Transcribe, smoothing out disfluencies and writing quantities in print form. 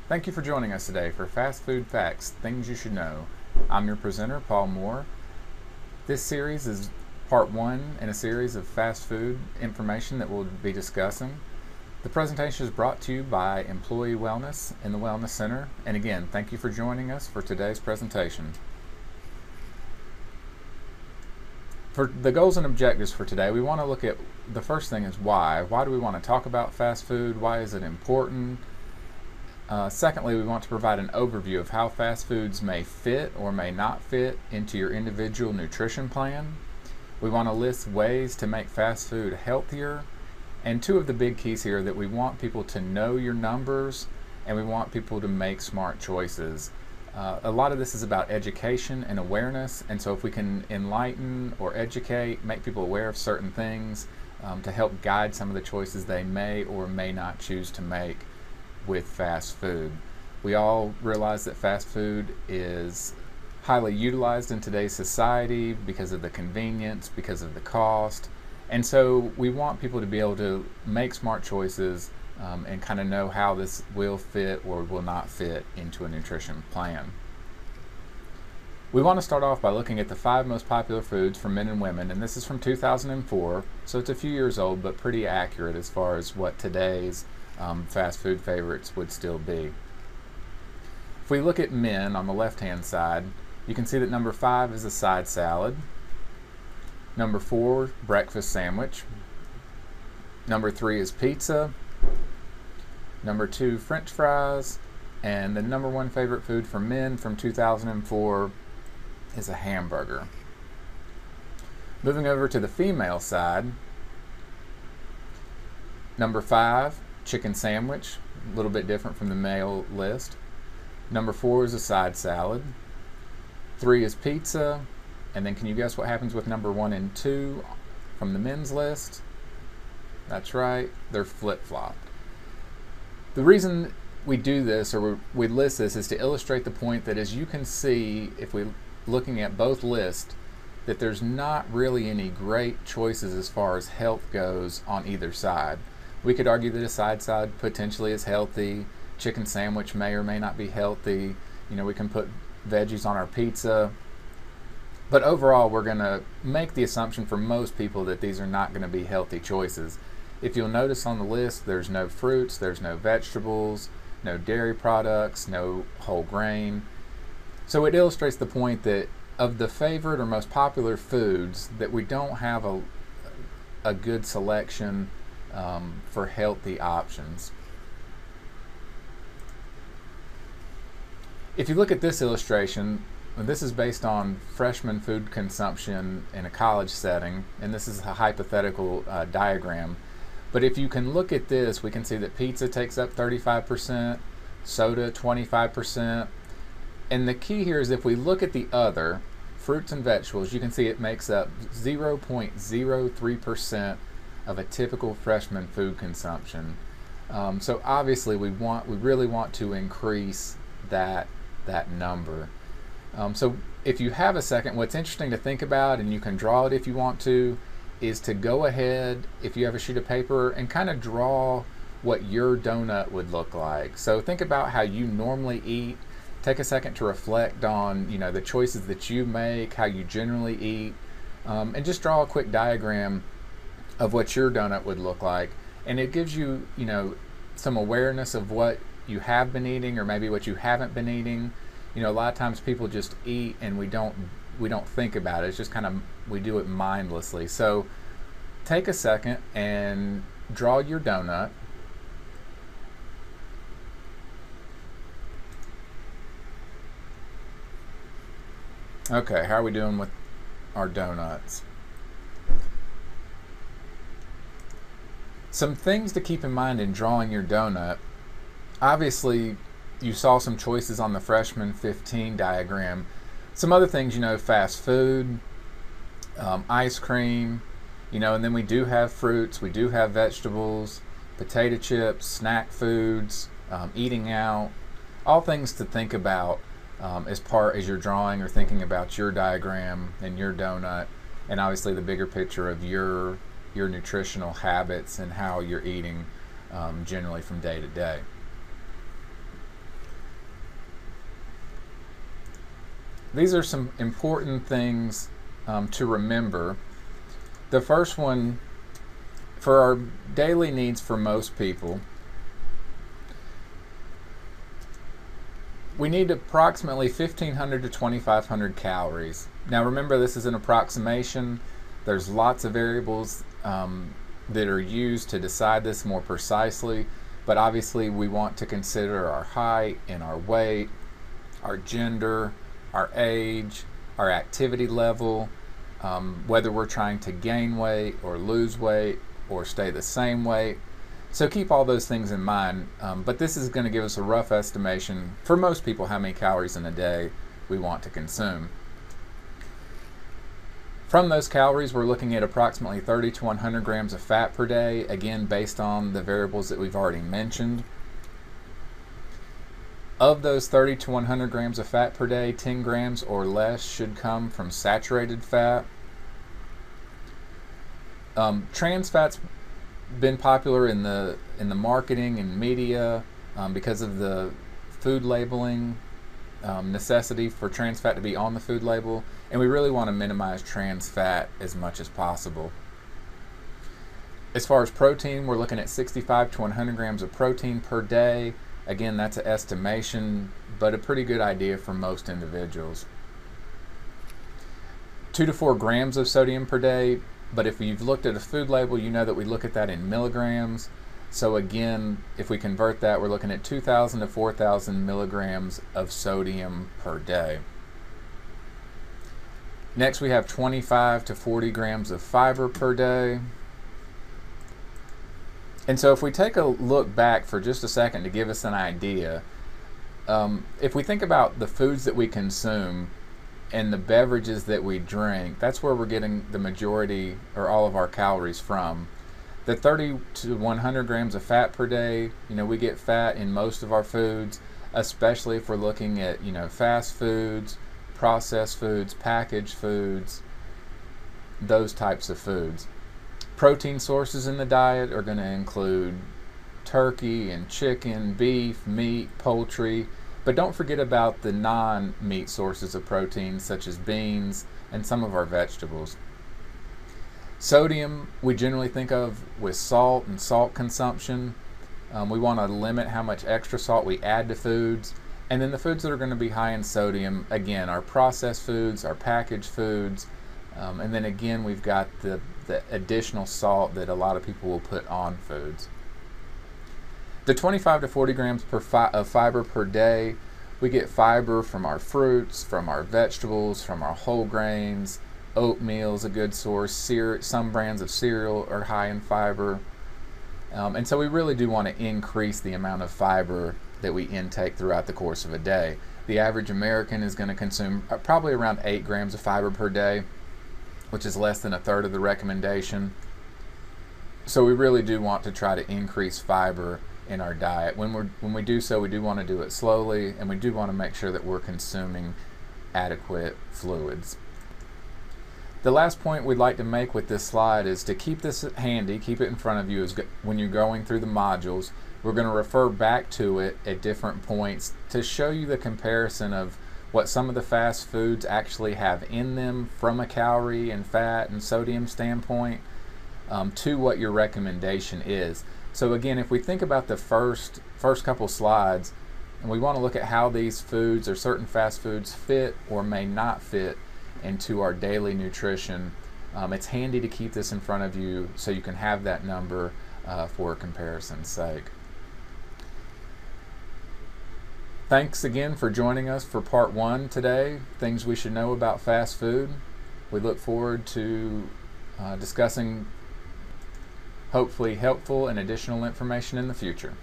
Thank you for joining us today for Fast Food Facts, Things You Should Know. I'm your presenter, Paul Moore. This series is part one in a series of fast food information that we'll be discussing. The presentation is brought to you by Employee Wellness in the Wellness Center. And again, thank you for joining us for today's presentation. For the goals and objectives for today, we want to look at the first thing is why. Why do we want to talk about fast food? Why is it important? Secondly, we want to provide an overview of how fast foods may fit or may not fit into your individual nutrition plan. We want to list ways to make fast food healthier. And two of the big keys here that we want people to know your numbers and we want people to make smart choices. A lot of this is about education and awareness, and so if we can enlighten or educate, make people aware of certain things to help guide some of the choices they may or may not choose to make with fast food. We all realize that fast food is highly utilized in today's society because of the convenience, because of the cost, and so we want people to be able to make smart choices and kind of know how this will fit or will not fit into a nutrition plan. We want to start off by looking at the 5 most popular foods for men and women, and this is from 2004, so it's a few years old but pretty accurate as far as what today's fast food favorites would still be. If we look at men on the left hand side, you can see that number 5 is a side salad, number 4 breakfast sandwich, number 3 is pizza, number 2 french fries, and the number 1 favorite food for men from 2004 is a hamburger. Moving over to the female side, number 5 chicken sandwich, a little bit different from the male list. Number 4 is a side salad. 3 is pizza. And then can you guess what happens with number 1 and 2 from the men's list? That's right, they're flip-flopped. The reason we do this or we list this is to illustrate the point that, as you can see, if we're looking at both lists, that there's not really any great choices as far as health goes on either side. We could argue that a side salad potentially is healthy. Chicken sandwich may or may not be healthy. We can put veggies on our pizza. But overall, we're going to make the assumption for most people that these are not going to be healthy choices. If you'll notice on the list, there's no fruits, there's no vegetables, no dairy products, no whole grain. So it illustrates the point that of the favorite or most popular foods, that we don't have a good selection for healthy options. If you look at this illustration, this is based on freshman food consumption in a college setting, and this is a hypothetical diagram. But if you can look at this, we can see that pizza takes up 35%, soda 25%, and the key here is if we look at the other, fruits and vegetables, you can see it makes up 0.03% of a typical freshman food consumption. So obviously we really want to increase that number. So if you have a second, what's interesting to think about, and you can draw it if you want to, is to go ahead, if you have a sheet of paper, and kind of draw what your donut would look like. So think about how you normally eat. Take a second to reflect on the choices that you make, how you generally eat, and just draw a quick diagram of what your donut would look like. And it gives you some awareness of what you have been eating or maybe what you haven't been eating. A lot of times people just eat and we don't think about it. It's just we do it mindlessly. So take a second and draw your donut. Okay, how are we doing with our donuts? Some things to keep in mind in drawing your donut. Obviously, you saw some choices on the freshman 15 diagram. Some other things, fast food, ice cream, and then we do have fruits, we do have vegetables, potato chips, snack foods, eating out, all things to think about as you're drawing or thinking about your diagram and your donut, and obviously the bigger picture of your nutritional habits and how you're eating generally from day to day. these are some important things to remember. The first one, for our daily needs for most people, we need approximately 1,500 to 2,500 calories. Now remember, this is an approximation. There's lots of variables that are used to decide this more precisely, but obviously we want to consider our height and our weight, our gender, our age, our activity level, whether we're trying to gain weight or lose weight or stay the same weight. So keep all those things in mind, but this is going to give us a rough estimation for most people how many calories in a day we want to consume. From those calories, we're looking at approximately 30 to 100 grams of fat per day, again based on the variables that we've already mentioned. Of those 30 to 100 grams of fat per day, 10 grams or less should come from saturated fat. Trans fat's been popular in the marketing and media because of the food labeling necessity for trans fat to be on the food label, and we really want to minimize trans fat as much as possible. As far as protein, we're looking at 65 to 100 grams of protein per day. Again, that's an estimation, but a pretty good idea for most individuals. 2 to 4 grams of sodium per day, but if you've looked at a food label, you know that we look at that in milligrams. So again, if we convert that, we're looking at 2,000 to 4,000 milligrams of sodium per day. Next, we have 25 to 40 grams of fiber per day. And so if we take a look back for just a second to give us an idea, if we think about the foods that we consume and the beverages that we drink, that's where we're getting the majority or all of our calories from. The 30 to 100 grams of fat per day, we get fat in most of our foods, especially if we're looking at, fast foods, processed foods, packaged foods, those types of foods. Protein sources in the diet are going to include turkey and chicken, beef, meat, poultry, but don't forget about the non-meat sources of protein such as beans and some of our vegetables. Sodium we generally think of with salt and salt consumption. We want to limit how much extra salt we add to foods. And then the foods that are going to be high in sodium, again, are processed foods, our packaged foods, and then again we've got the additional salt that a lot of people will put on foods. The 25 to 40 grams of fiber per day, we get fiber from our fruits, from our vegetables, from our whole grains. Oatmeal is a good source. Some brands of cereal are high in fiber. And so we really do want to increase the amount of fiber that we intake throughout the course of a day. The average American is going to consume probably around 8 grams of fiber per day, which is less than a third of the recommendation. So we really do want to try to increase fiber in our diet. When we do so, we do want to do it slowly, and we do want to make sure that we're consuming adequate fluids. The last point we'd like to make with this slide is to keep this handy, keep it in front of you when you're going through the modules. We're going to refer back to it at different points to show you the comparison of what some of the fast foods actually have in them from a calorie and fat and sodium standpoint to what your recommendation is. So again, if we think about the first couple slides, and we want to look at how these foods or certain fast foods fit or may not fit into our daily nutrition, it's handy to keep this in front of you so you can have that number for comparison's sake. Thanks again for joining us for part 1 today, things we should know about fast food. We look forward to discussing hopefully helpful and additional information in the future.